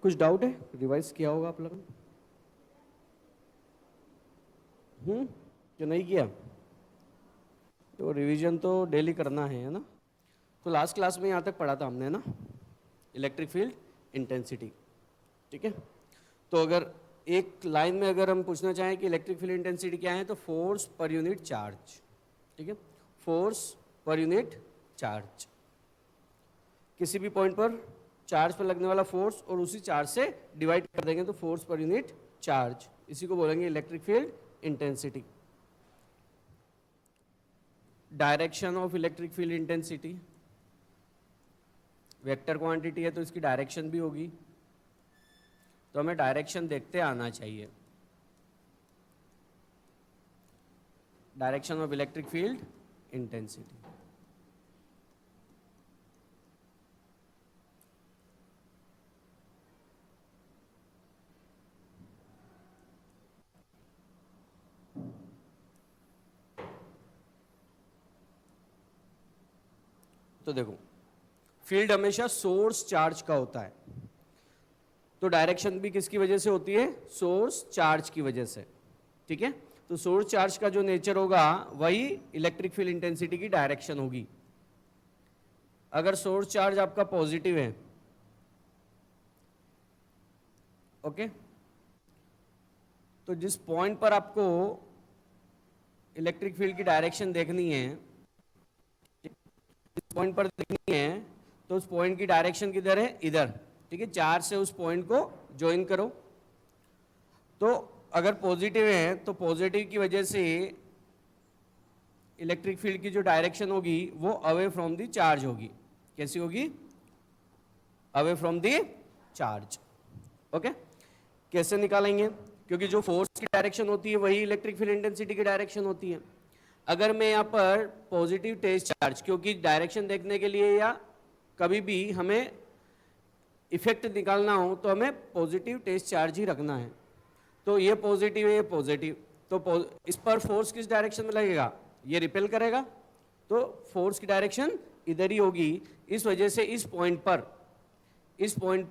कुछ डाउट है? रिवाइज किया होगा आप लोगों ने? कि नहीं किया? तो रिवीजन तो डेली करना है ना? तो लास्ट क्लास में यहाँ तक पढ़ा था हमने ना, इलेक्ट्रिक फील्ड इंटेंसिटी। ठीक है, तो अगर एक लाइन में अगर हम पूछना चाहें कि इलेक्ट्रिक फील्ड इंटेंसिटी क्या है, तो फोर्स पर यूनिट चार्ज। ठीक है, फोर्स पर यूनिट चार्ज, किसी भी पॉइंट पर चार्ज पर लगने वाला फोर्स और उसी चार्ज से डिवाइड कर देंगे तो फोर्स पर यूनिट चार्ज, इसी को बोलेंगे electric field intensity. Direction of electric field intensity, vector quantity है तो इसकी डायरेक्शन भी होगी, तो हमें डायरेक्शन देखते आना चाहिए। Direction of electric field intensity, तो देखो फील्ड हमेशा सोर्स चार्ज का होता है, तो डायरेक्शन भी किसकी वजह से होती है? सोर्स चार्ज की वजह से। ठीक है, तो सोर्स चार्ज का जो नेचर होगा वही इलेक्ट्रिक फील्ड इंटेंसिटी की डायरेक्शन होगी। अगर सोर्स चार्ज आपका पॉजिटिव है, ओके, तो जिस पॉइंट पर आपको इलेक्ट्रिक फील्ड की डायरेक्शन देखनी है, जिस पॉइंट पर देखनी है, तो उस पॉइंट की डायरेक्शन किधर है? इधर। ठीक है, चार्ज से उस पॉइंट को ज्वाइन करो। तो अगर पॉजिटिव है तो पॉजिटिव की वजह से इलेक्ट्रिक फील्ड की जो डायरेक्शन होगी वो अवे फ्रॉम दी चार्ज होगी। कैसी होगी? Away from the charge. Okay, कैसे निकालेंगे? क्योंकि जो फोर्स की डायरेक्शन होती है वही इलेक्ट्रिक फील्ड इंटेंसिटी की डायरेक्शन होती है। अगर मैं यहाँ पर पॉजिटिव टेस्ट चार्ज, क्योंकि डायरेक्शन देखने के लिए या कभी भी हमें इफेक्ट निकालना हो तो हमें पॉजिटिव टेस्ट चार्ज ही रखना है, तो ये पॉजिटिव है, ये पॉजिटिव, तो इस पर फोर्स किस डायरेक्शन में लगेगा? ये रिपेल करेगा, तो फोर्स की डायरेक्शन इधर ही होगी। इस वजह से इस पॉइंट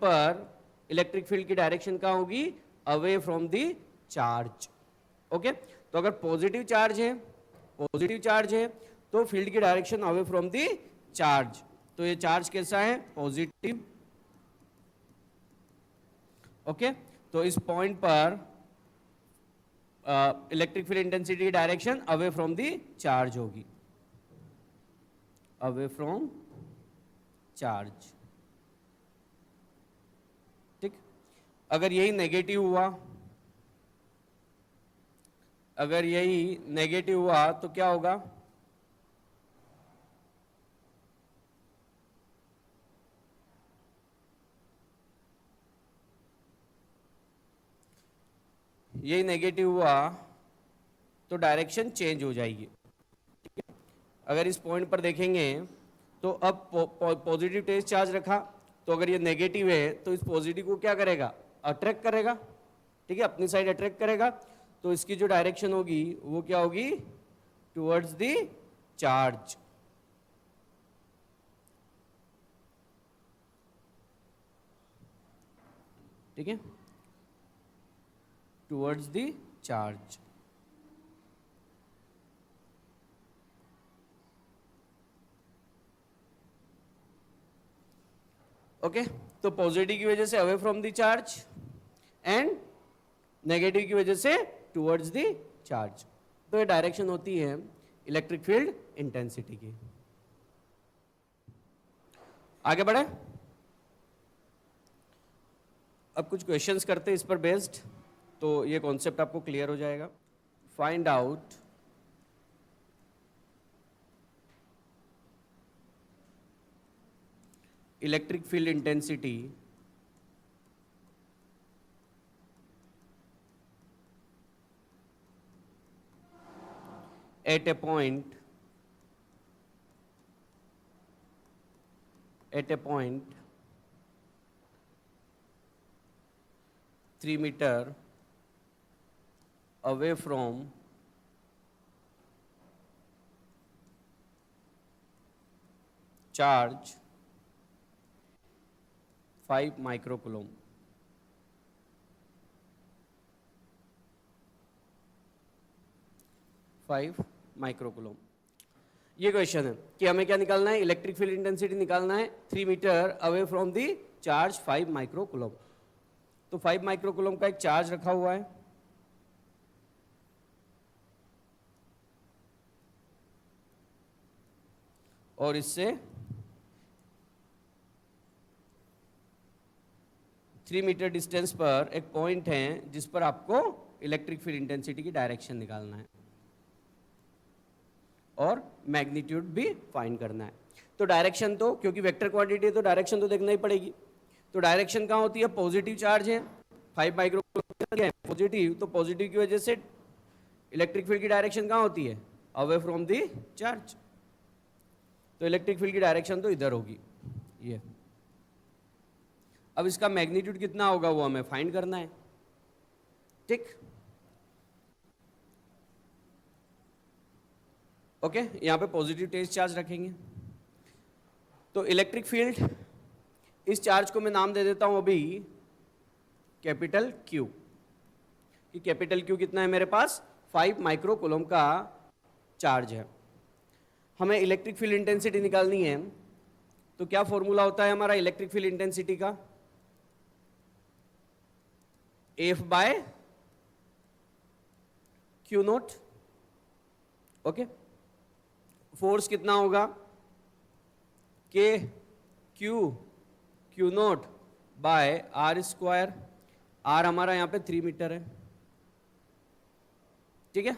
पर इलेक्ट्रिक फील्ड की डायरेक्शन कहाँ होगी? Away from the charge. Okay, तो अगर पॉजिटिव चार्ज है तो फील्ड की direction away from the charge, तो ये चार्ज कैसा है? पॉजिटिव। ओके, तो इस पॉइंट पर इलेक्ट्रिक फील्ड इंटेंसिटी की direction away from the charge होगी, अवे फ्रॉम चार्ज। ठीक, अगर यही नेगेटिव हुआ, अगर यही नेगेटिव हुआ तो क्या होगा? यही नेगेटिव हुआ तो डायरेक्शन चेंज हो जाएगी। ठीक है, अगर इस पॉइंट पर देखेंगे तो अब पॉजिटिव टेस्ट चार्ज रखा, तो अगर ये नेगेटिव है तो इस पॉजिटिव को क्या करेगा? अट्रैक्ट करेगा। ठीक है, अपनी साइड अट्रैक्ट करेगा, तो इसकी जो डायरेक्शन होगी वो क्या होगी? Towards the charge. ठीक है, टुवर्ड्स द चार्ज। ओके, तो पॉजिटिव की वजह से away from the charge and negative की वजह से टुवर्ड्स द चार्ज, तो ये डायरेक्शन होती है इलेक्ट्रिक फील्ड इंटेंसिटी की। आगे बढ़े, अब कुछ क्वेश्चंस करते हैं इस पर बेस्ड, तो ये कॉन्सेप्ट आपको क्लियर हो जाएगा। Find out electric field intensity at a point 3 meter away from charge 5 microcoulomb. 5 microcoulomb. ये क्वेश्चन है कि हमें क्या निकालना है, इलेक्ट्रिक फील्ड इंटेंसिटी निकालना है 3 metre away from the charge 5 microcoulomb. तो 5 माइक्रोकुलम का एक चार्ज रखा हुआ है, और इससे 3 मीटर डिस्टेंस पर एक पॉइंट है जिस पर आपको इलेक्ट्रिक फील्ड इंटेंसिटी की डायरेक्शन निकालना है और मैग्नीट्यूड भी फाइंड करना है। तो डायरेक्शन तो, क्योंकि वेक्टर क्वांटिटी है तो डायरेक्शन तो देखना ही पड़ेगी। तो डायरेक्शन कहाँ होती है, पॉजिटिव चार्ज है 5 माइक्रोकुलम पॉजिटिव, तो पॉजिटिव की वजह से इलेक्ट्रिक फील्ड की डायरेक्शन कहाँ होती है, अवे फ्रॉम दी चार्ज। तो इलेक्ट्रिक फील्ड की डायरेक्शन तो इधर होगी ये। अब इसका मैग्नीट्यूड कितना होगा वो हमें फाइंड करना है, ठीक। ओके, यहां पे पॉजिटिव टेस्ट चार्ज रखेंगे। तो इलेक्ट्रिक फील्ड, इस चार्ज को मैं नाम दे देता हूं अभी कैपिटल क्यू, कि कैपिटल क्यू कितना है मेरे पास, 5 माइक्रोकुलम का चार्ज है। हमें इलेक्ट्रिक फील्ड इंटेंसिटी निकालनी है, तो क्या फॉर्मूला होता है हमारा इलेक्ट्रिक फील्ड इंटेंसिटी का, F by Q naught. Okay, force कितना होगा, K Q naught by R square. R हमारा यहां पे 3 मीटर है, ठीक है।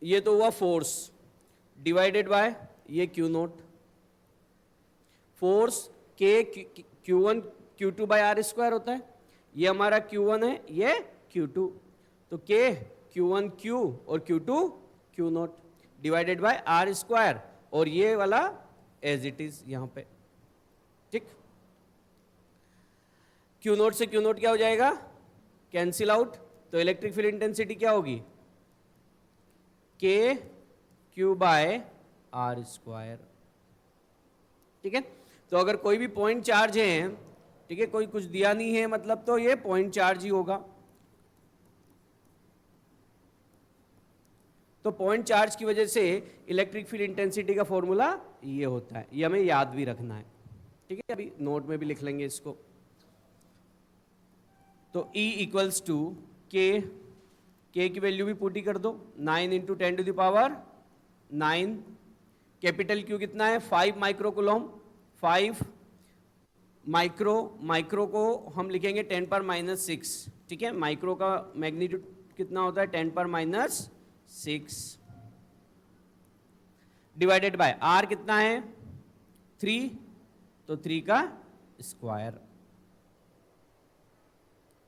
ये तो हुआ फोर्स, डिवाइडेड बाय ये क्यू नोट। फोर्स के Q1 Q2 bye R square होता है, ये हमारा Q1 है, ये Q2, तो के Q1 Q और Q2 Q naught divided by R square, और ये वाला एज इट इज यहां पे, ठीक। Q नोट से Q नोट क्या हो जाएगा, कैंसिल आउट। तो इलेक्ट्रिक फील्ड इंटेंसिटी क्या होगी, के क्यू बाय आर स्क्वायर, ठीक है। तो अगर कोई भी पॉइंट चार्ज है, ठीक है, कोई कुछ दिया नहीं है मतलब, तो ये पॉइंट चार्ज ही होगा। तो पॉइंट चार्ज की वजह से इलेक्ट्रिक फील्ड इंटेंसिटी का फॉर्मूला ये होता है, ये हमें याद भी रखना है, ठीक है। अभी नोट में भी लिख लेंगे इसको। तो E इक्वल्स टू के की वैल्यू भी पुट ही कर दो, 9 into 10 to the power 9। Capital Q कितना है, 5 माइक्रोकुलम। 5 माइक्रो को हम लिखेंगे 10 पर माइनस 6, ठीक है। माइक्रो का मैग्नीट्यूड कितना होता है, 10 पर माइनस 6, डिवाइडेड बाय आर कितना है 3, तो 3 का स्क्वायर,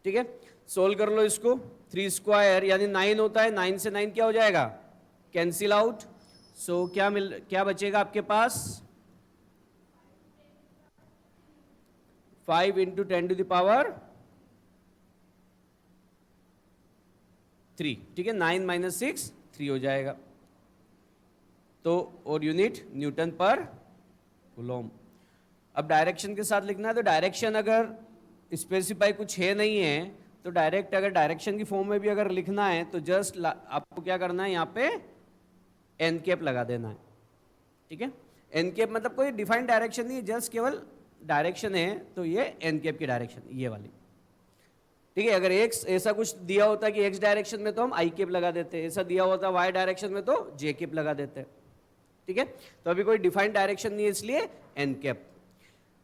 ठीक है। सोल्व कर लो इसको, 3 स्क्वायर यानी 9 होता है, 9 से 9 क्या हो जाएगा, कैंसिल आउट। सो क्या बचेगा आपके पास, 5 इंटू 10 टू द पावर 3, ठीक है। 9 माइनस 6 3 हो जाएगा। तो और यूनिट न्यूटन पर कूलॉम। अब डायरेक्शन के साथ लिखना है, तो डायरेक्शन अगर स्पेसिफाई कुछ है नहीं है, तो डायरेक्ट अगर डायरेक्शन की फॉर्म में भी अगर लिखना है तो जस्ट आपको क्या करना है, यहाँ पे एन कैप लगा देना है, ठीक है। एन कैप मतलब कोई डिफाइंड डायरेक्शन नहीं है, जस्ट केवल डायरेक्शन है, तो ये एन कैप की डायरेक्शन ये वाली, ठीक है। अगर एक्स ऐसा कुछ दिया होता है कि एक्स डायरेक्शन में तो हम आई कैप लगा देते हैं, ऐसा दिया होता है वाई डायरेक्शन में तो जे कैप लगा देते हैं, ठीक है। तो अभी कोई डिफाइंड डायरेक्शन नहीं है, इसलिए एन कैप।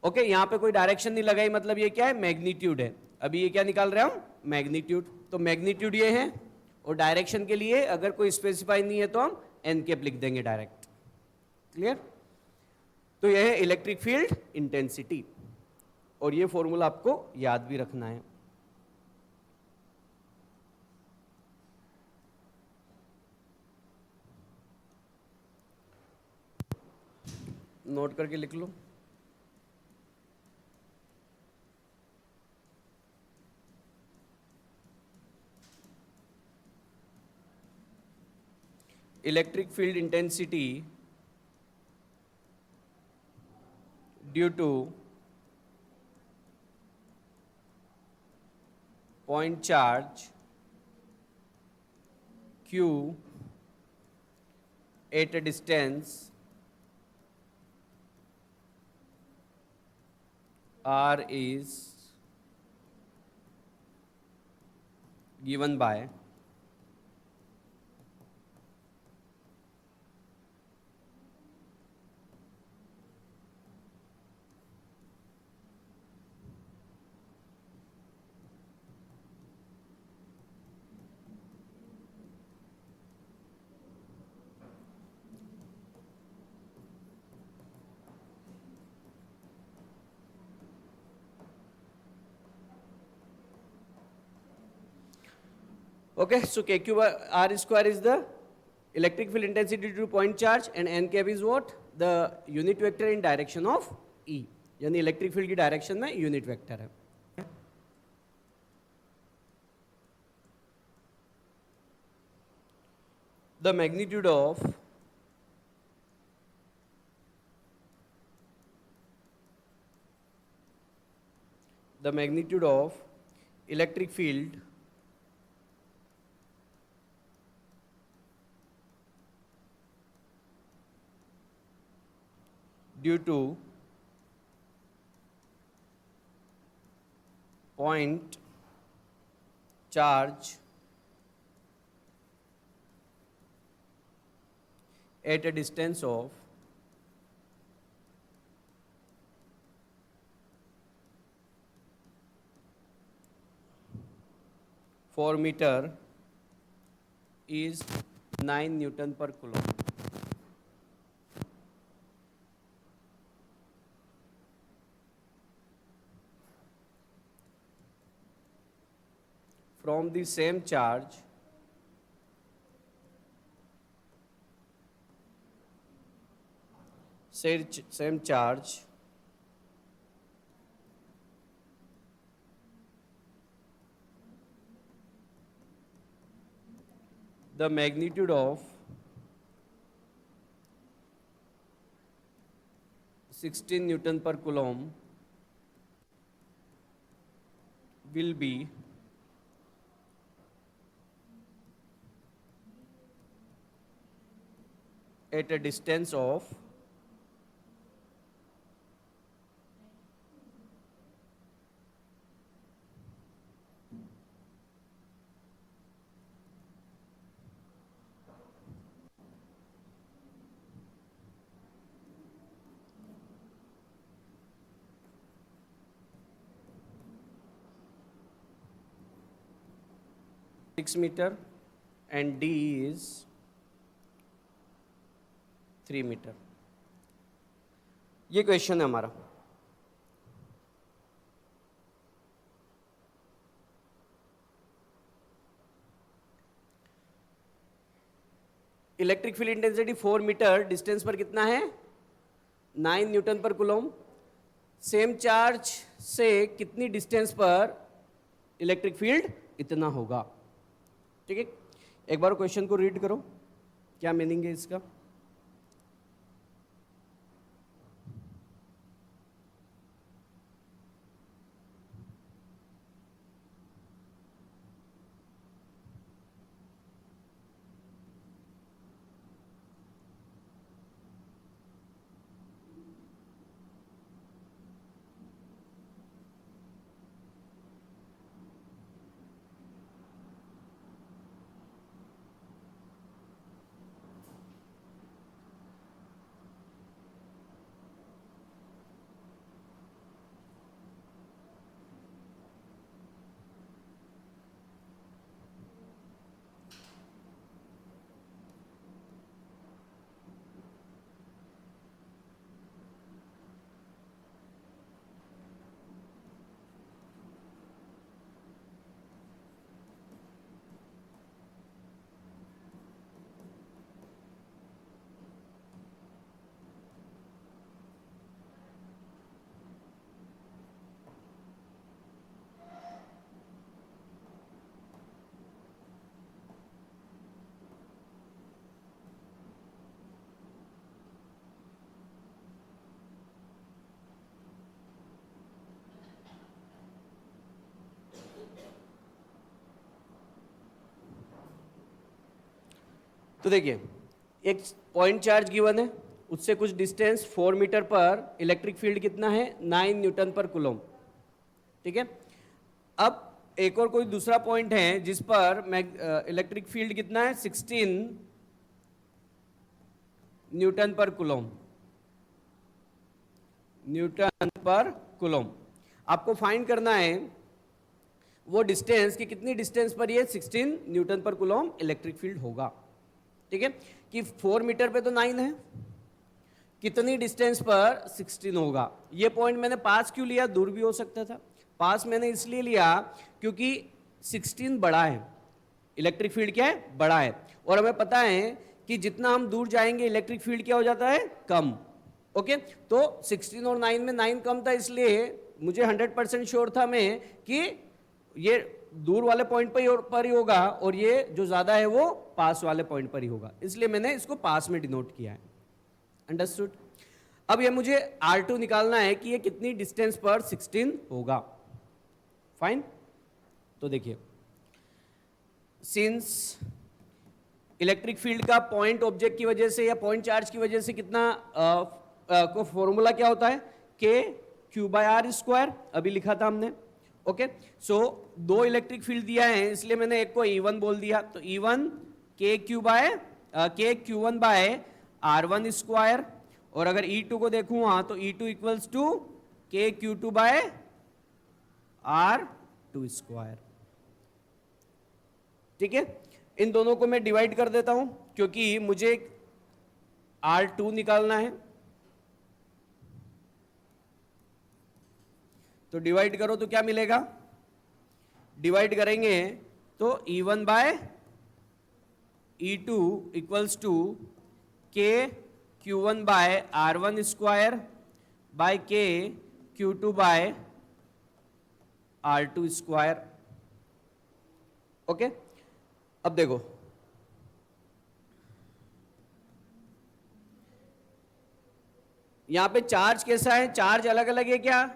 ओके, यहाँ पे कोई डायरेक्शन नहीं लगाई, मतलब ये क्या है, मैग्नीट्यूड है। अभी ये क्या निकाल रहे हैं हम, मैग्नीट्यूड। तो मैग्नीट्यूड ये है, और डायरेक्शन के लिए अगर कोई स्पेसिफाई नहीं है तो हम एन कैप लिख देंगे डायरेक्ट, क्लियर। तो यह है इलेक्ट्रिक फील्ड इंटेंसिटी, और ये फॉर्मूला आपको याद भी रखना है। नोट करके लिख लो। Electric field intensity due to point charge Q at a distance R is given by okay. So kq by r square is the electric field intensity due to point charge and n cap is what, the unit vector in direction of E, यानी electric field की direction में unit vector है. The magnitude of electric field due to point charge at a distance of 4 meter is 9 Newton per coulomb. From the same charge, the magnitude of 16 Newton per coulomb will be at a distance of 6 meter and D is 3 metre. ये question है हमारा. Electric field intensity 4 metre distance पर कितना है, 9 Newton पर coulomb. Same charge से कितनी distance पर इलेक्ट्रिक फील्ड इतना होगा. ठीक है, एक बार क्वेश्चन को रीड करो, क्या मीनिंग है इसका. तो देखिए एक पॉइंट चार्ज गिवन है, उससे कुछ डिस्टेंस 4 मीटर पर इलेक्ट्रिक फील्ड कितना है 9 न्यूटन पर कूलम। ठीक है, अब एक और कोई दूसरा पॉइंट है जिस पर इलेक्ट्रिक फील्ड कितना है 16 न्यूटन पर कूलम, न्यूटन पर कूलम। आपको फाइंड करना है वो डिस्टेंस कि कितनी डिस्टेंस पर ये 16 न्यूटन पर कूलम इलेक्ट्रिक फील्ड होगा। ठीक है, कि 4 मीटर पे तो 9 है, कितनी डिस्टेंस पर 16 होगा। ये पॉइंट मैंने पास क्यों लिया, दूर भी हो सकता था। पास मैंने इसलिए लिया क्योंकि 16 बड़ा है, इलेक्ट्रिक फील्ड क्या है बड़ा है, और हमें पता है कि जितना हम दूर जाएंगे इलेक्ट्रिक फील्ड क्या हो जाता है कम। ओके, तो 16 और 9 में 9 कम था, इसलिए मुझे 100% श्योर था मैं कि ये दूर वाले पॉइंट पर ही होगा और ये जो ज्यादा है वो पास वाले पॉइंट पर ही होगा, इसलिए मैंने इसको पास में डिनोट किया है। अंडरस्टूड। अब ये मुझे R2 निकालना है कि ये कितनी डिस्टेंस पर 16 होगा। फाइन, तो देखिए सिंस इलेक्ट्रिक फील्ड का पॉइंट ऑब्जेक्ट की वजह से या पॉइंट चार्ज की वजह से कितना को फॉर्मूला क्या होता है Q/R², अभी लिखा था हमने। ओके, सो दो इलेक्ट्रिक फील्ड दिया है इसलिए मैंने एक को E1 बोल दिया, तो E1 KQ1/R1², और अगर E2 को देखूं वहां तो E2 इक्वल्स टू KQ2/R2²। ठीक है, इन दोनों को मैं डिवाइड कर देता हूं क्योंकि मुझे R2 निकालना है। तो डिवाइड करो तो क्या मिलेगा, डिवाइड करेंगे तो E1/E2 equals to KQ1/R1² bye KQ2/R2²। Okay, अब देखो यहां पे चार्ज कैसा है, चार्ज अलग अलग है क्या,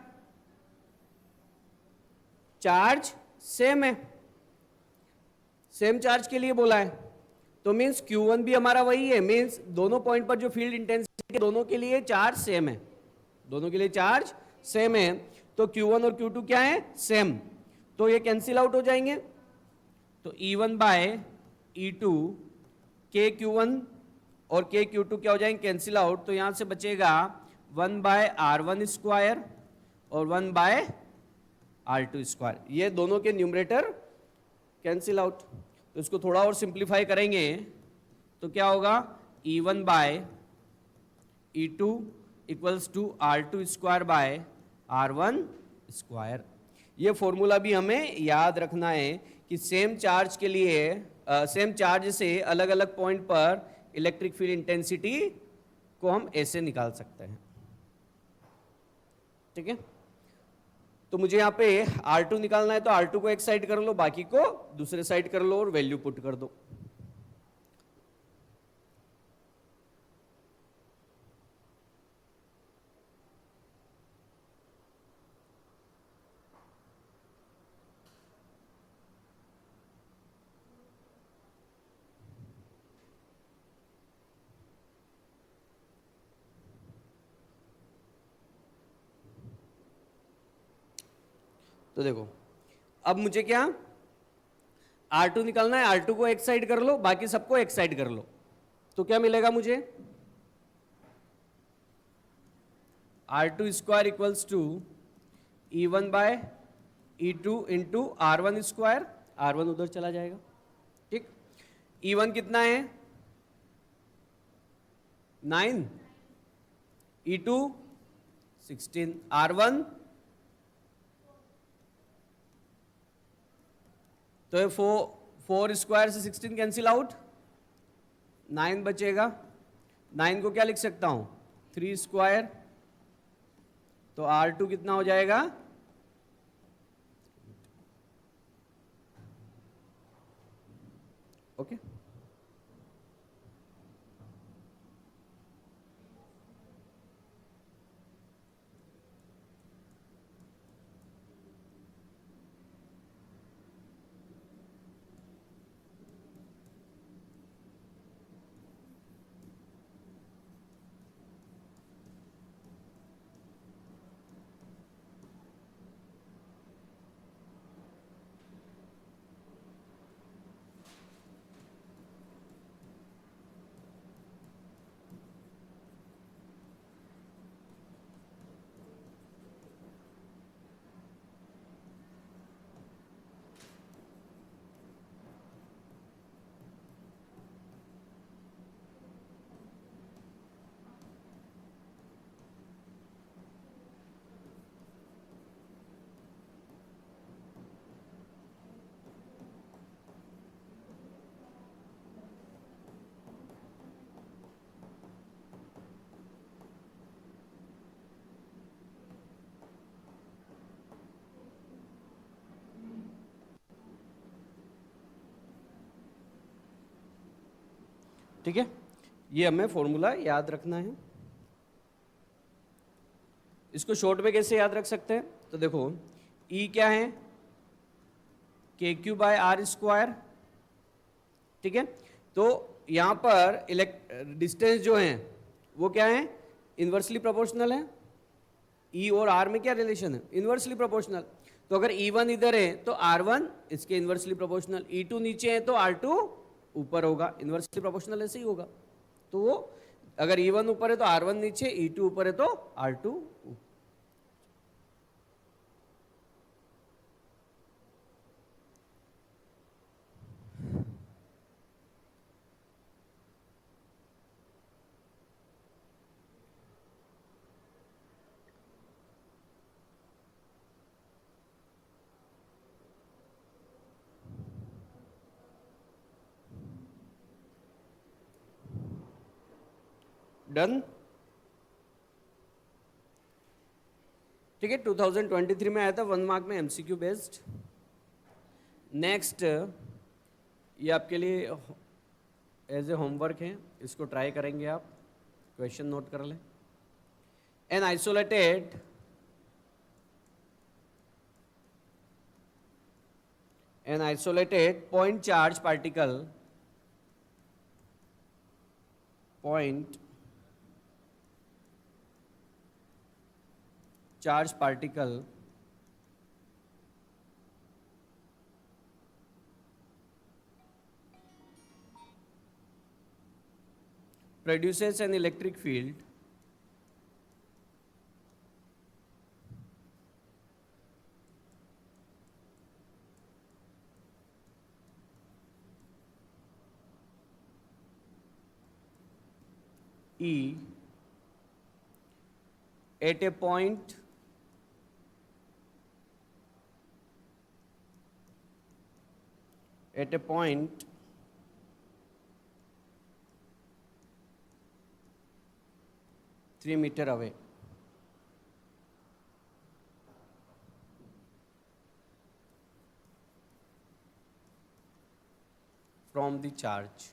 चार्ज सेम है, सेम चार्ज के लिए बोला है, तो मींस Q1 भी हमारा वही है, मींस दोनों पॉइंट पर जो फील्ड इंटेंसिटी दोनों के लिए चार्ज सेम है, दोनों के लिए चार्ज सेम है, तो Q1 और Q2 क्या है सेम, तो ये कैंसिल आउट हो जाएंगे, तो E1/E2 KQ1 और KQ2 क्या हो जाएंगे कैंसिल आउट, तो यहां से बचेगा 1/R1² और 1/R2², ये दोनों के न्यूमरेटर कैंसिल आउट। तो इसको थोड़ा और सिंप्लीफाई करेंगे तो क्या होगा E1/E2 इक्वल्स टू R2²/R1²। ये फॉर्मूला भी हमें याद रखना है कि सेम चार्ज के लिए सेम चार्ज से अलग अलग पॉइंट पर इलेक्ट्रिक फील्ड इंटेंसिटी को हम ऐसे निकाल सकते हैं। ठीक है, तो मुझे यहाँ पे R2 निकालना है, तो R2 को एक साइड कर लो, बाकी को दूसरे साइड कर लो और वैल्यू पुट कर दो। तो देखो अब मुझे क्या R2 निकालना है, R2 को एक साइड कर लो, बाकी सबको एक साइड कर लो, तो क्या मिलेगा मुझे R2² equals to E1/E2 into R1², R1 उधर चला जाएगा। ठीक, E1 कितना है 9, E2 16, R1 तो ये 4² से 16 कैंसिल आउट, 9 बचेगा, 9 को क्या लिख सकता हूं 3², तो R2 कितना हो जाएगा ओके। ठीक है, ये हमें फॉर्मूला याद रखना है। इसको शॉर्ट में कैसे याद रख सकते हैं? तो देखो E क्या है, KQ/R²। ठीक है, तो यहां पर डिस्टेंस जो है वो क्या है, इन्वर्सली प्रोपोर्शनल है। E और R में क्या रिलेशन है, इन्वर्सली प्रोपोर्शनल। तो अगर E1 इधर है तो R1 इसके इन्वर्सली प्रोपोर्शनल, E2 नीचे है तो R2 ऊपर होगा, इन्वर्सली प्रोपोर्शनल ऐसे ही होगा। तो वो अगर E1 ऊपर है तो R1 नीचे, E2 ऊपर है तो R2 ऊपर। डन। ठीक है, 2023 में आया था 1 मार्क में, MCQ बेस्ड। नेक्स्ट ये आपके लिए एज ए होमवर्क है, इसको ट्राई करेंगे आप, क्वेश्चन नोट कर लें। An isolated point charge particle produces an electric field E at a point at a point 3 meter away from the charge.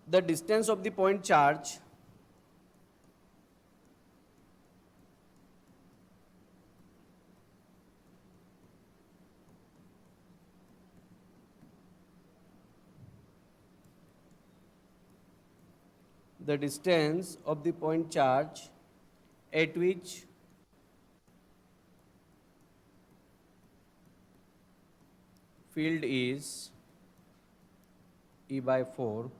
The distance of the point charge the distance of the point charge at which field is E/4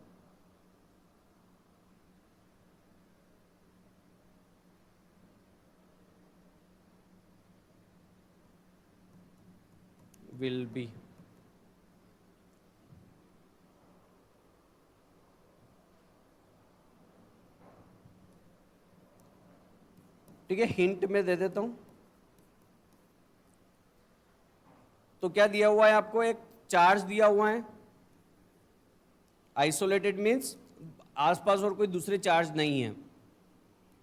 will be. ठीक है, hint में दे देता हूं। तो क्या दिया हुआ है आपको, एक चार्ज दिया हुआ है, आइसोलेटेड मीन्स आसपास और कोई दूसरे चार्ज नहीं है।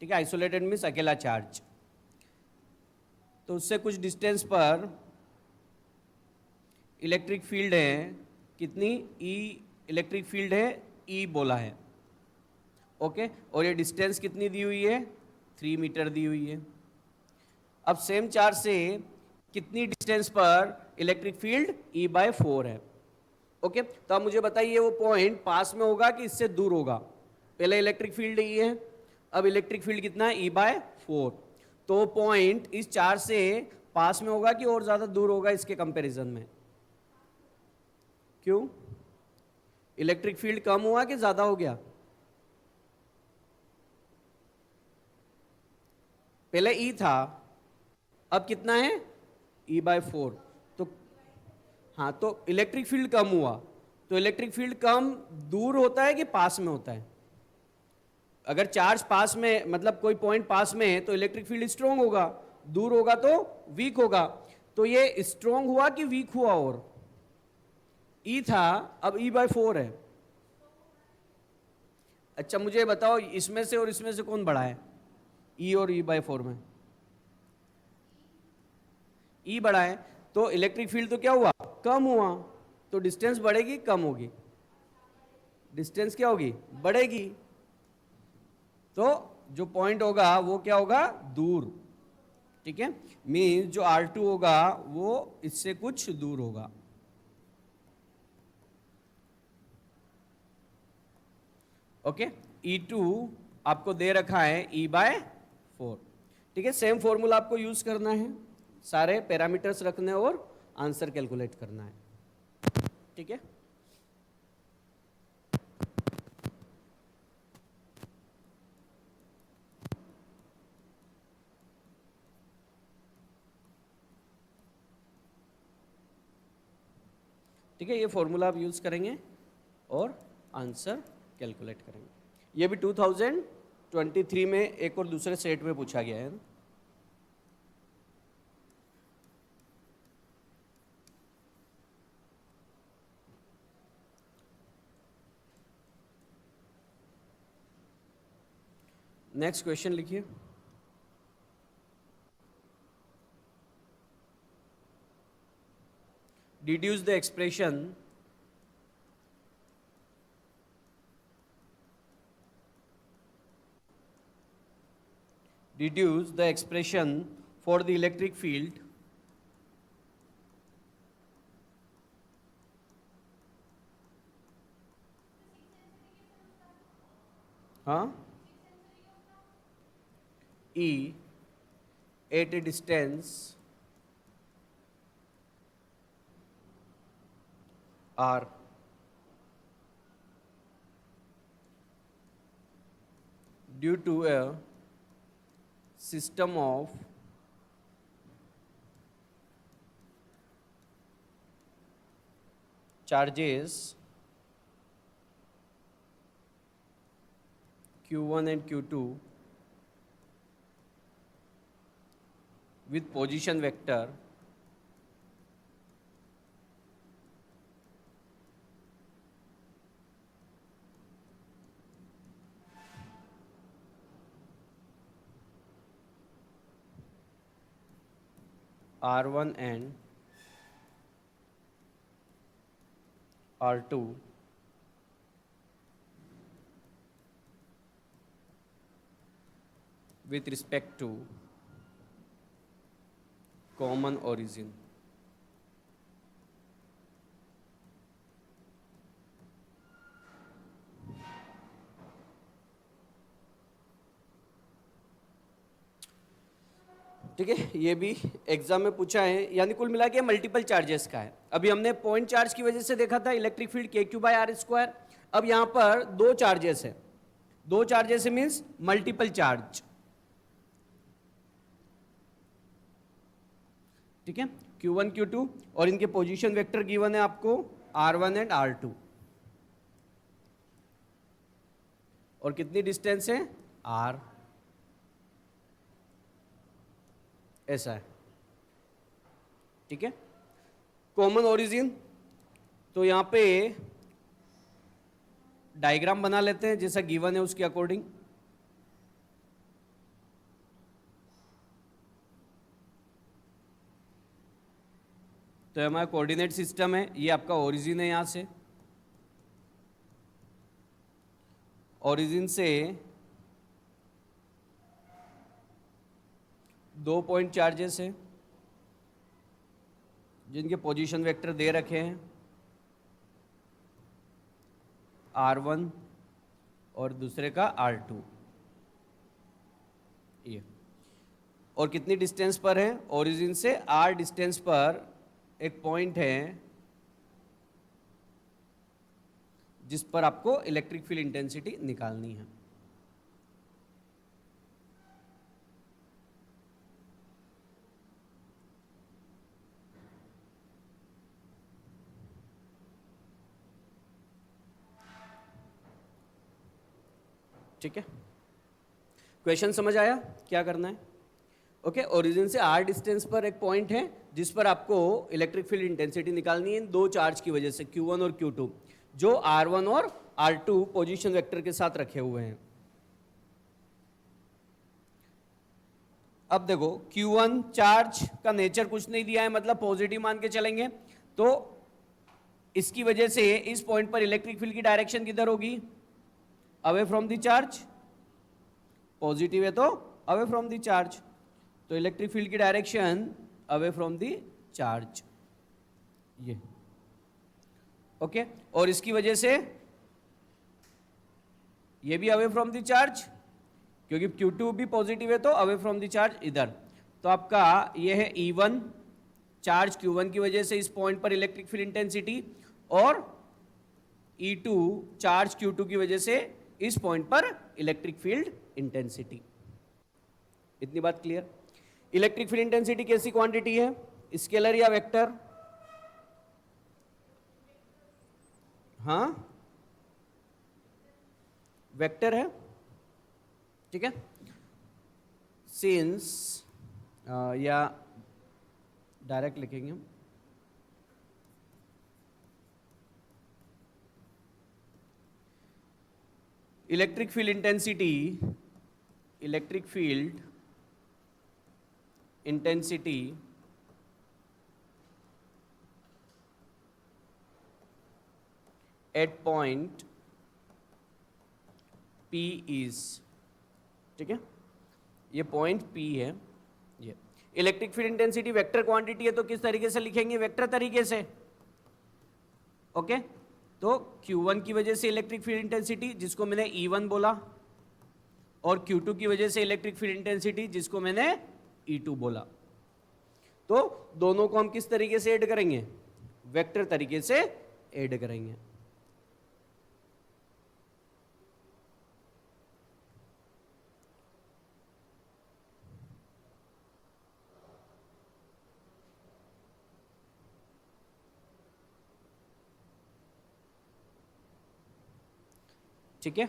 ठीक है, आइसोलेटेड मीन्स अकेला चार्ज। तो उससे कुछ डिस्टेंस पर इलेक्ट्रिक फील्ड है, कितनी ई इलेक्ट्रिक फील्ड है, ई बोला है। ओके, और ये डिस्टेंस कितनी दी हुई है, 3 मीटर दी हुई है। अब सेम चार्ज से कितनी डिस्टेंस पर इलेक्ट्रिक फील्ड E/4 है। ओके, तो अब मुझे बताइए वो पॉइंट पास में होगा कि इससे दूर होगा। पहले इलेक्ट्रिक फील्ड ये है, अब इलेक्ट्रिक फील्ड कितना है, E/4। तो पॉइंट इस चार्ज से पास में होगा कि और ज्यादा दूर होगा इसके कंपैरिजन में? क्यों? इलेक्ट्रिक फील्ड कम हुआ कि ज्यादा हो गया? पहले E था, अब कितना है, E/4। तो हाँ, तो इलेक्ट्रिक फील्ड कम हुआ। तो इलेक्ट्रिक फील्ड कम दूर होता है कि पास में होता है? अगर चार्ज पास में, मतलब कोई पॉइंट पास में है, तो इलेक्ट्रिक फील्ड स्ट्रोंग होगा, दूर होगा तो वीक होगा। तो ये स्ट्रोंग हुआ कि वीक हुआ? और E था, अब E/4 है। अच्छा मुझे बताओ, इसमें से और इसमें से कौन बड़ा है, E और E/4 में? E बड़ा है, तो इलेक्ट्रिक फील्ड तो क्या हुआ, कम हुआ। तो डिस्टेंस बढ़ेगी कम होगी? डिस्टेंस क्या होगी? बढ़ेगी। तो जो पॉइंट होगा वो क्या होगा? दूर। ठीक है, मीन्स जो R2 होगा वो इससे कुछ दूर होगा। ओके, E2 आपको दे रखा है E/4। ठीक है, सेम फॉर्मूला आपको यूज करना है, सारे पैरामीटर्स रखने और आंसर कैलकुलेट करना है। ठीक है, ठीक है, ये फॉर्मूला आप यूज करेंगे और आंसर कैलकुलेट करेंगे। ये भी 2023 में एक और दूसरे सेट में पूछा गया है। नेक्स्ट क्वेश्चन लिखिए। Deduce the expression for the electric field E at a distance R due to a system of charges Q1 and Q2 with position vector R1 and R2 with respect to common origin. ठीक है, ये भी exam में पूछा है, यानी कुल मिला के मल्टीपल चार्जेस का है। अभी हमने पॉइंट चार्ज की वजह से देखा था इलेक्ट्रिक फील्ड KQ/R²। अब यहां पर दो चार्जेस है, दो चार्जेस मींस मल्टीपल चार्ज। ठीक है, Q1 Q2 और इनके पोजीशन वेक्टर गिवन है आपको R1 एंड R2, और कितनी डिस्टेंस है? R। ऐसा है। ठीक है, कॉमन ओरिजिन, तो यहां पे डायग्राम बना लेते हैं जैसा गिवन है उसके अकॉर्डिंग। तो हमारा कोऑर्डिनेट सिस्टम है, ये आपका ओरिजिन है, यहां से ओरिजिन से दो पॉइंट चार्जेस है जिनके पोजीशन वेक्टर दे रखे हैं R1 और दूसरे का R2। ये और कितनी डिस्टेंस पर है? ओरिजिन से R डिस्टेंस पर एक पॉइंट है जिस पर आपको इलेक्ट्रिक फील्ड इंटेंसिटी निकालनी है। ठीक है, क्वेश्चन समझ आया क्या करना है? ओके, ओरिजिन से R डिस्टेंस पर एक पॉइंट है जिस पर आपको इलेक्ट्रिक फील्ड इंटेंसिटी निकालनी है दो चार्ज की वजह से Q1 और Q2, जो R1 और R2 पोजीशन वेक्टर के साथ रखे हुए हैं। अब देखो Q1 चार्ज का नेचर कुछ नहीं दिया है, मतलब पॉजिटिव मान के चलेंगे, तो इसकी वजह से इस पॉइंट पर इलेक्ट्रिक फील्ड की डायरेक्शन किधर होगी? Away from the charge. Positive है तो अवे फ्रॉम द चार्ज, तो इलेक्ट्रिक फील्ड की direction away from the charge, ये ओके। और इसकी वजह से ये भी अवे फ्रॉम द चार्ज, क्योंकि Q2 भी पॉजिटिव है तो अवे फ्रॉम द चार्ज इधर। तो आपका ये है E1 चार्ज Q1 की वजह से इस पॉइंट पर इलेक्ट्रिक फील्ड इंटेंसिटी, और E2 चार्ज Q2 की वजह से इस पॉइंट पर इलेक्ट्रिक फील्ड इंटेंसिटी। इतनी बात क्लियर? इलेक्ट्रिक फील्ड इंटेंसिटी कैसी क्वांटिटी है? स्केलर या वेक्टर? हाँ, वेक्टर है, ठीक है। सिंस या डायरेक्ट लिखेंगे हम, electric field intensity at point P is, ठीक है, ये पॉइंट P है। ये electric field intensity vector quantity है, तो किस तरीके से लिखेंगे? वेक्टर तरीके से, ओके। तो Q1 की वजह से इलेक्ट्रिक फील्ड इंटेंसिटी जिसको मैंने E1 बोला, और Q2 की वजह से इलेक्ट्रिक फील्ड इंटेंसिटी जिसको मैंने E2 बोला। तो दोनों को हम किस तरीके से ऐड करेंगे? वेक्टर तरीके से ऐड करेंगे। ठीक है,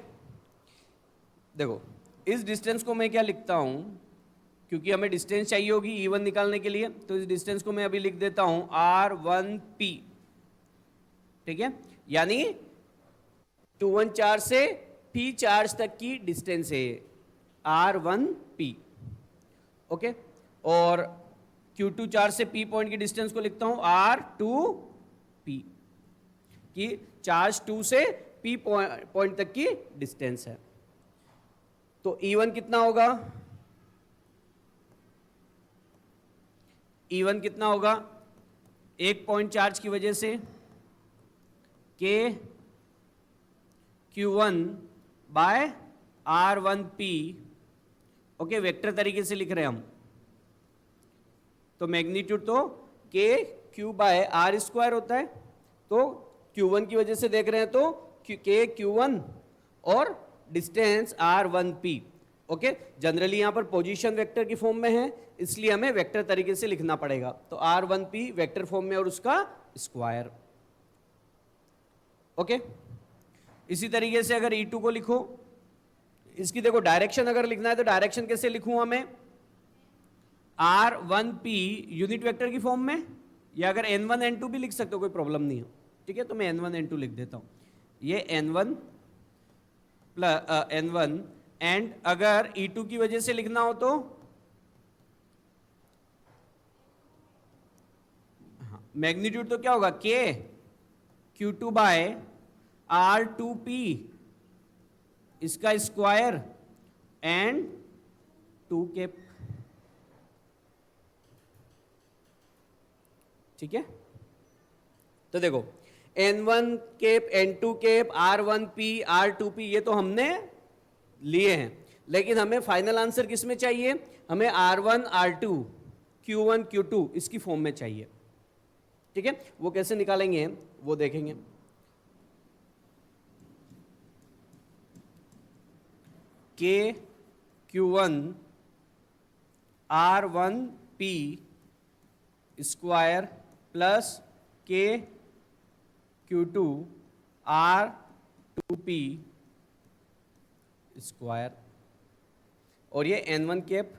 देखो इस डिस्टेंस को मैं क्या लिखता हूं, क्योंकि हमें डिस्टेंस चाहिए होगी E1 निकालने के लिए, तो इस डिस्टेंस को मैं अभी लिख देता हूं R1P, ठीक है। यानी Q1 चार्ज से P चार्ज तक की डिस्टेंस है R1P, ओके। और Q2 चार्ज से P पॉइंट की डिस्टेंस को लिखता हूं R2P, कि चार्ज 2 से P पॉइंट तक की डिस्टेंस है। तो E1 कितना होगा? E1 कितना होगा? एक पॉइंट चार्ज की वजह से K Q1 bye R1P, okay, vector तरीके से लिख रहे हैं हम। तो मैग्नीट्यूड तो K Q बाय R स्क्वायर होता है, तो Q1 की वजह से देख रहे हैं तो K Q1 और डिस्टेंस R1P, ओके। जनरली यहां पर पोजीशन वेक्टर की फॉर्म में है, इसलिए हमें वेक्टर तरीके से लिखना पड़ेगा। तो R1P वेक्टर फॉर्म में और उसका स्क्वायर, ओके। इसी तरीके से अगर E2 को लिखो, इसकी देखो डायरेक्शन अगर लिखना है तो डायरेक्शन कैसे लिखूं हमें? R1P यूनिट वेक्टर की फॉर्म में, या अगर N1 N2 भी लिख सकते हो, कोई प्रॉब्लम नहीं है, ठीक है। तो मैं N1 N2 लिख देता हूं, ये N1 प्लस N1, एंड अगर E2 की वजह से लिखना हो तो मैग्नीट्यूड तो क्या होगा? K Q2 बाय R2P इसका स्क्वायर एंड 2 केप, ठीक है। तो देखो N1 cap, N2 cap, R1P, R2P ये तो हमने लिए हैं, लेकिन हमें फाइनल आंसर किस में चाहिए? हमें R1 R2 Q1 Q2 इसकी फॉर्म में चाहिए, ठीक है। वो कैसे निकालेंगे वो देखेंगे। K Q1 R1P square plus K Q2 R2P square, और ये N1 कैप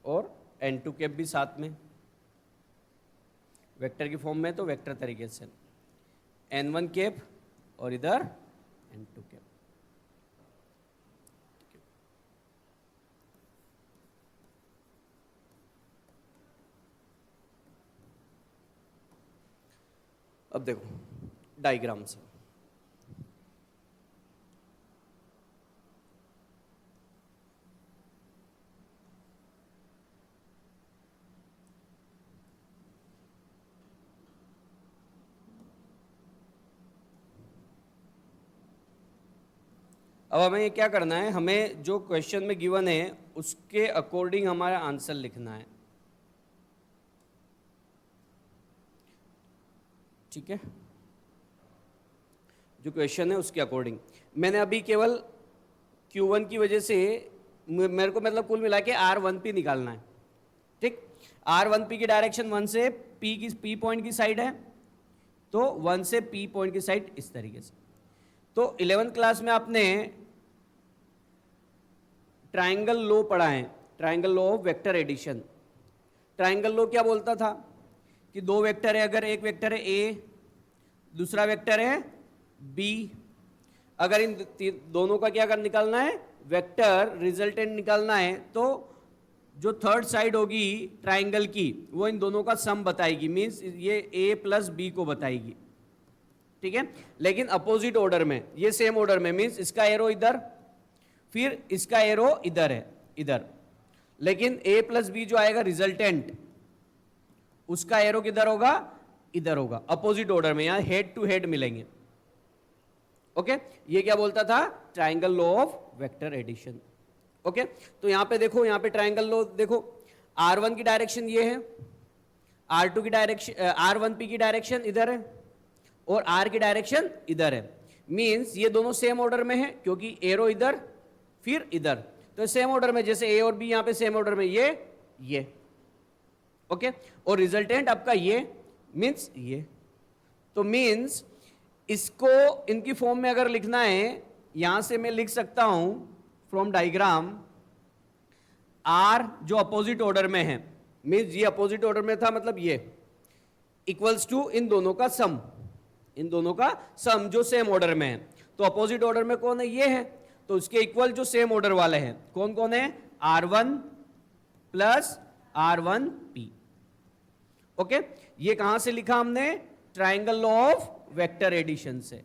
और N2 कैप भी साथ में वेक्टर की फॉर्म में, तो वेक्टर तरीके से N1 कैप और इधर N2 कैप। अब देखो डायग्राम से। अब हमें ये क्या करना है, हमें जो क्वेश्चन में गिवन है उसके अकॉर्डिंग हमारा आंसर लिखना है। ठीक है, जो क्वेश्चन है उसके अकॉर्डिंग मैंने अभी केवल Q1 की वजह से मेरे को मतलब कुल मिला के R1P निकालना है। ठीक, R1P की डायरेक्शन 1 से P पॉइंट की साइड है, तो 1 से P पॉइंट की साइड इस तरीके से। तो 11th क्लास में आपने ट्राइंगल लॉ पढ़ा है, triangle law of vector addition. Triangle law क्या बोलता था कि दो वेक्टर है, अगर एक वेक्टर है A, दूसरा वेक्टर है B, अगर इन दोनों का क्या कर निकालना है, वेक्टर रिजल्टेंट निकालना है, तो जो थर्ड साइड होगी ट्राइंगल की वो इन दोनों का सम बताएगी, मींस ये A प्लस B को बताएगी। ठीक है, लेकिन अपोजिट ऑर्डर में, ये सेम ऑर्डर में, मींस इसका एरो इधर, फिर इसका एरो इधर है, इधर, लेकिन A प्लस B जो आएगा रिजल्टेंट, उसका एरो किधर होगा, इधर होगा, अपोजिट ऑर्डर में, यहां हेड टू हेड मिलेंगे। ओके, ये क्या बोलता था, triangle law of vector addition. Okay, तो यहां पे देखो, यहां पे ट्राइंगल लॉ देखो, R1 की डायरेक्शन ये है, R2 की डायरेक्शन, R1P की डायरेक्शन इधर है और R की डायरेक्शन इधर है, मींस ये दोनों सेम ऑर्डर में है क्योंकि एरो इधर फिर इधर, तो सेम ऑर्डर में, जैसे A और B यहां पे सेम ऑर्डर में, ये ओके, और रिजल्टेंट आपका ये, मींस ये, तो मींस इसको इनकी फॉर्म में अगर लिखना है, यहां से मैं लिख सकता हूं फ्रॉम डायग्राम, R जो अपोजिट ऑर्डर में है, मींस ये अपोजिट ऑर्डर में था, मतलब ये इक्वल्स टू इन दोनों का सम, इन दोनों का सम जो सेम ऑर्डर में है। तो अपोजिट ऑर्डर में कौन है, ये है, तो उसके इक्वल जो सेम ऑर्डर वाले हैं कौन कौन है, R1 प्लस R1P। ओके, ये कहां से लिखा हमने, triangle law of vector addition से।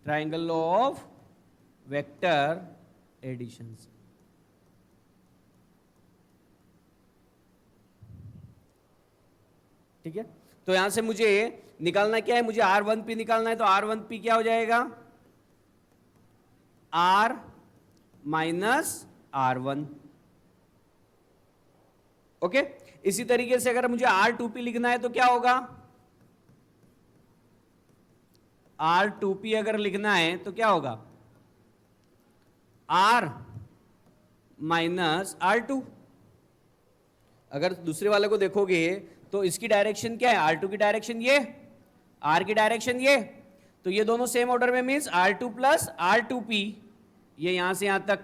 Triangle law of vector addition से। ठीक है, तो यहां से मुझे निकालना क्या है, मुझे R1P निकालना है, तो R1P क्या हो जाएगा, R माइनस R1। ओके, इसी तरीके से अगर मुझे R2P लिखना है तो क्या होगा, R2P अगर लिखना है तो क्या होगा, R माइनस R2। अगर दूसरे वाले को देखोगे तो इसकी डायरेक्शन क्या है, R2 की डायरेक्शन ये, R की डायरेक्शन ये, तो ये दोनों सेम ऑर्डर में, मीन्स R2 प्लस R2P, ये यहां से यहां तक,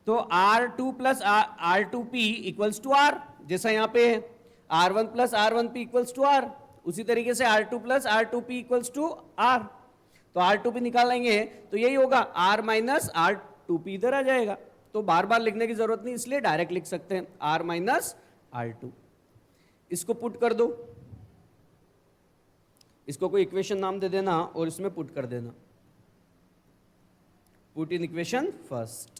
तो R2 plus R2P equals to R, जैसा यहां पे है R1 plus R1P equals to R, उसी तरीके से R2 plus R2P equals to R, तो R2P निकालेंगे तो यही होगा, R माइनस R2P इधर आ जाएगा, तो बार बार लिखने की जरूरत नहीं, इसलिए डायरेक्ट लिख सकते हैं R माइनस R2। इसको पुट कर दो, इसको कोई इक्वेशन नाम दे देना और इसमें पुट कर देना, पुट इन इक्वेशन फर्स्ट।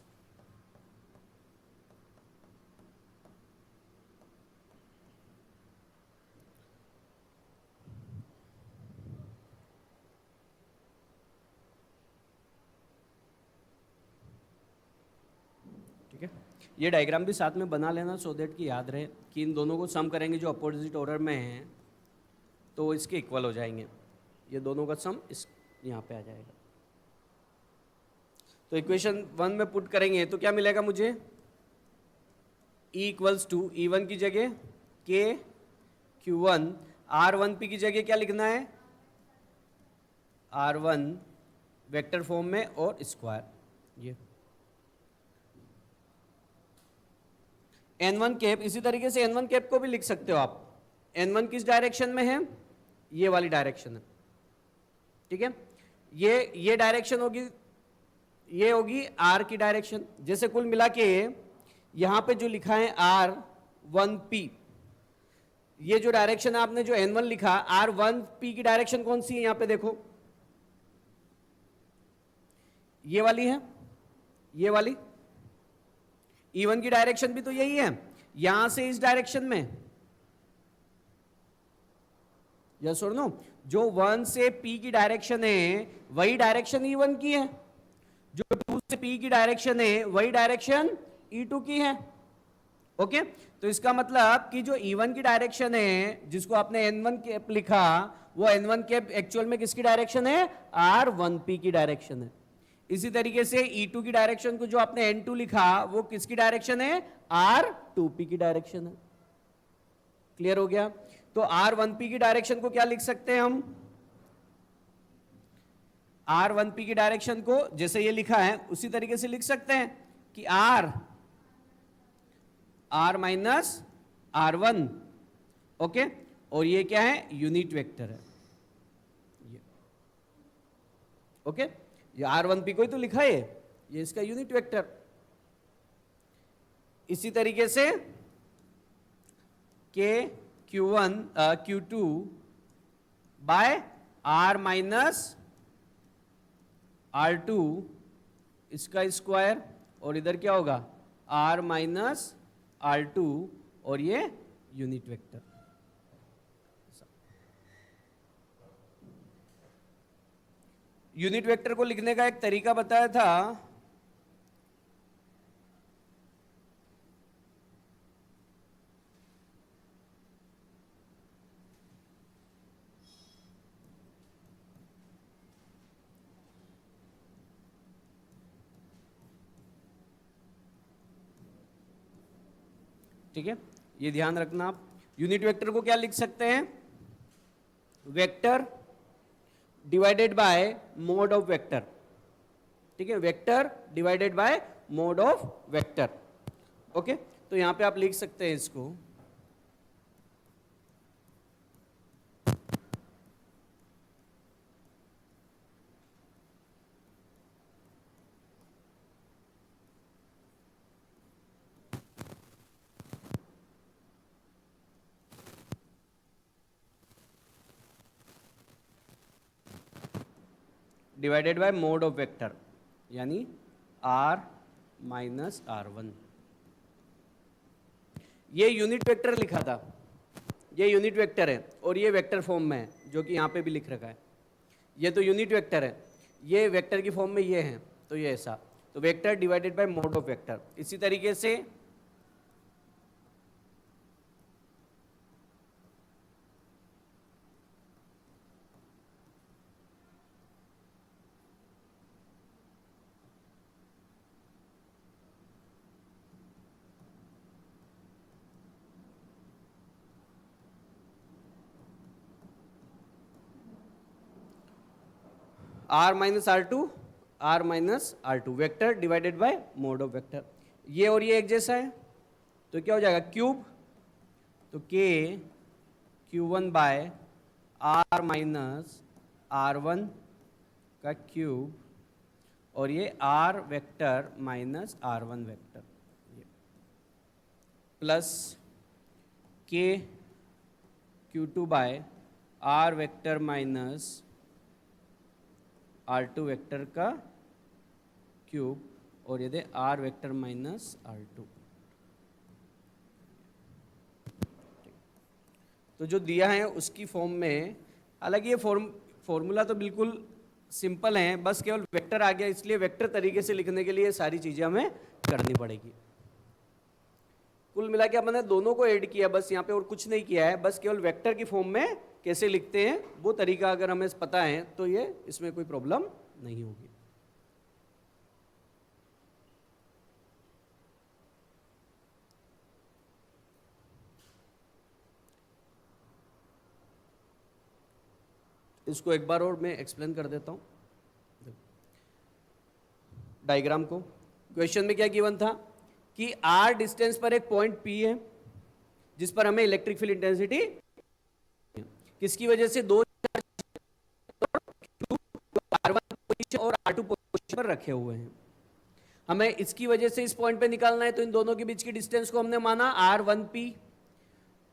ठीक है, ये डायग्राम भी साथ में बना लेना सो दैट कि याद रहे कि इन दोनों को सम करेंगे जो अपोजिट ऑर्डर में हैं तो इसके इक्वल हो जाएंगे, ये दोनों का सम इस यहाँ पे आ जाएगा। तो इक्वेशन 1 में पुट करेंगे तो क्या मिलेगा मुझे, E इक्वल्स टू E1 की जगह K Q1, R1P की जगह क्या लिखना है, R1 वेक्टर फॉर्म में और स्क्वायर, ये N1 कैप, इसी तरीके से N1 कैप को भी लिख सकते हो आप। N1 किस डायरेक्शन में है, ये वाली डायरेक्शन है। ठीक है, ये डायरेक्शन होगी, ये होगी R की डायरेक्शन। जैसे कुल मिला के यहां पे जो लिखा है R1P, ये जो डायरेक्शन आपने जो n1 लिखा, r1p की डायरेक्शन कौन सी है यहां पे देखो, ये वाली है, ये वाली E1 की डायरेक्शन भी तो यही है, यहां से इस डायरेक्शन में, यस और नो, जो 1 से P की डायरेक्शन है वही डायरेक्शन E1 की है, जो 2 से P की डायरेक्शन है वही डायरेक्शन E2 की है। ओके, तो इसका मतलब कि जो E1 की डायरेक्शन है जिसको आपने N1 कैप लिखा, वो N1 कैप एक्चुअल में किसकी डायरेक्शन है, R1P की डायरेक्शन है। इसी तरीके से E2 की डायरेक्शन को जो आपने N2 लिखा वो किसकी डायरेक्शन है, R2P की डायरेक्शन है। क्लियर हो गया? तो R1P की डायरेक्शन को क्या लिख सकते हैं हम, R1P की डायरेक्शन को जैसे ये लिखा है उसी तरीके से लिख सकते हैं कि R माइनस R1, ओके, और ये क्या है, यूनिट वेक्टर है ये, ओके, ये R1P को ही तो लिखा है, ये इसका यूनिट वेक्टर। इसी तरीके से K Q1 Q2 by R minus R2 इसका स्क्वायर, और इधर क्या होगा, R माइनस R2 और ये यूनिट वेक्टर। यूनिट वेक्टर को लिखने का एक तरीका बताया था, ठीक है, ये ध्यान रखना आप। यूनिट वेक्टर को क्या लिख सकते हैं, vector divided by mod of vector, ठीक है, vector divided by mod of vector. Okay, तो यहां पे आप लिख सकते हैं इसको, divided by mod of vector, यानी R माइनस R1। ये यूनिट वेक्टर लिखा था, ये यूनिट वेक्टर है और ये वेक्टर फॉर्म में है जो कि यहाँ पे भी लिख रखा है। ये तो यूनिट वेक्टर है, ये वेक्टर की फॉर्म में ये है, तो ये ऐसा, तो vector divided by mod of vector. इसी तरीके से R minus R2 vector divided by mod of vector. ये और ये एक जैसा है तो क्या हो जाएगा, क्यूब, तो K Q1 bye R minus R1 का क्यूब, और ये R vector minus R1 vector, plus K Q2 by R vector minus R2 vector का क्यूब, और ये दे R वेक्टर माइनस R2। तो जो दिया है उसकी फॉर्म में, हालांकि ये फॉर्मूला तो बिल्कुल सिंपल है, बस केवल वेक्टर आ गया, इसलिए वेक्टर तरीके से लिखने के लिए सारी चीजें हमें करनी पड़ेगी। कुल मिला के मैंने दोनों को ऐड किया बस यहाँ पे, और कुछ नहीं किया है, बस केवल वेक्टर की फॉर्म में कैसे लिखते हैं वो तरीका अगर हमें पता है तो ये इसमें कोई प्रॉब्लम नहीं होगी। इसको एक बार और मैं एक्सप्लेन कर देता हूं डायग्राम को। क्वेश्चन में क्या गिवन था कि r डिस्टेंस पर एक पॉइंट P है जिस पर हमें इलेक्ट्रिक फील्ड इंटेंसिटी किसकी वजह से दो R1 पोजीशन और R2 पोजीशन पर रखे हुए हैं। हमें इसकी वजह से इस पॉइंट पे निकालना है, तो इन दोनों के बीच की डिस्टेंस को हमने माना R1P,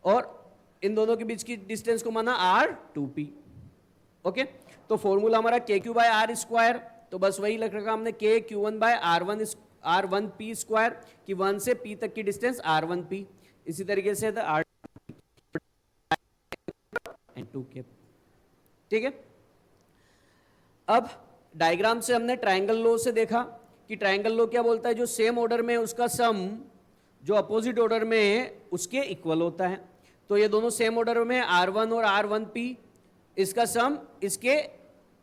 और इन दोनों के बीच की डिस्टेंस को माना R2P। ओके, तो फॉर्मूला हमारा KQ बाय आर स्क्वायर, तो बस वही लग रखा हमने KQ1 बाय R1P स्क्वायर कि 1 से P तक की डिस्टेंस R1P। इसी तरीके से R2 के, ठीक है। अब डायग्राम से हमने ट्रायंगल लॉ से देखा कि ट्रायंगल लॉ क्या बोलता है, जो सेम ऑर्डर में उसका सम जो अपोजिट ऑर्डर में है उसके इक्वल होता है। तो ये दोनों सेम ऑर्डर में R1 और R1P, इसका सम इसके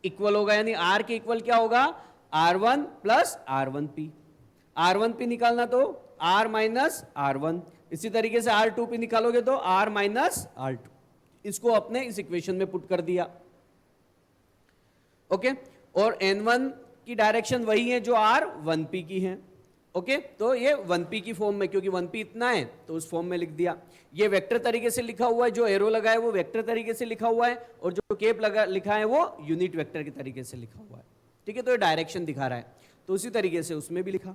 इक्वल होगा, यानी R के इक्वल क्या होगा, R1 प्लस R1P। R1P निकालना तो R माइनस R1, इसी तरीके से R2P निकालोगे तो R माइनस R2। इसको अपने इस इक्वेशन में पुट कर दिया। ओके, और N1 की डायरेक्शन वही है जो R1P की है। ओके, तो ये 1P की फॉर्म में, क्योंकि 1P इतना है तो उस फॉर्म में लिख दिया। ये वेक्टर तरीके से लिखा हुआ है, जो एरो लगा है वो वेक्टर तरीके से लिखा हुआ है, और जो केप लगा लिखा है वो यूनिट वेक्टर के तरीके से लिखा हुआ है। ठीक है, तो ये डायरेक्शन दिखा रहा है, तो उसी तरीके से उसमें भी लिखा।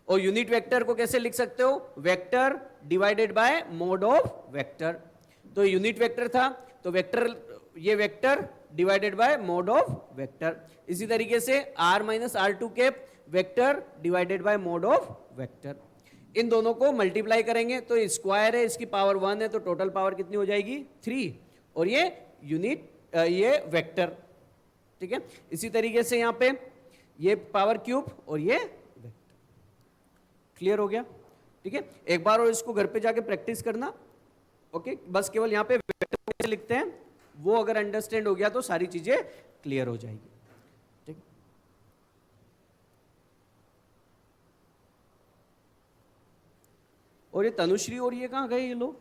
और यूनिट वेक्टर को कैसे लिख सकते हो, vector divided by mod of vector. तो यूनिट वेक्टर था तो वेक्टर, ये vector divided by mod of vector. इसी तरीके से R minus R2 cap vector divided by mod of vector. इन दोनों को मल्टीप्लाई करेंगे तो स्क्वायर है, इसकी पावर 1 है, तो टोटल पावर कितनी हो जाएगी 3, और ये यूनिट ये वेक्टर। ठीक है, इसी तरीके से यहां पे ये पावर क्यूब और ये वेक्टर। क्लियर हो गया? ठीक है, एक बार और इसको घर पे जाके प्रैक्टिस करना। ओके, बस केवल यहां पे वेक्टर कैसे लिखते हैं वो अगर अंडरस्टैंड हो गया तो सारी चीजें क्लियर हो जाएगी। ठीक, और ये तनुश्री और ये कहाँ गए ये लोग?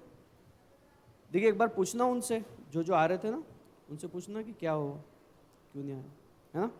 देखिए एक बार पूछना उनसे, जो जो आ रहे थे ना, उनसे पूछना कि क्या हुआ, क्यों नहीं आया, है ना?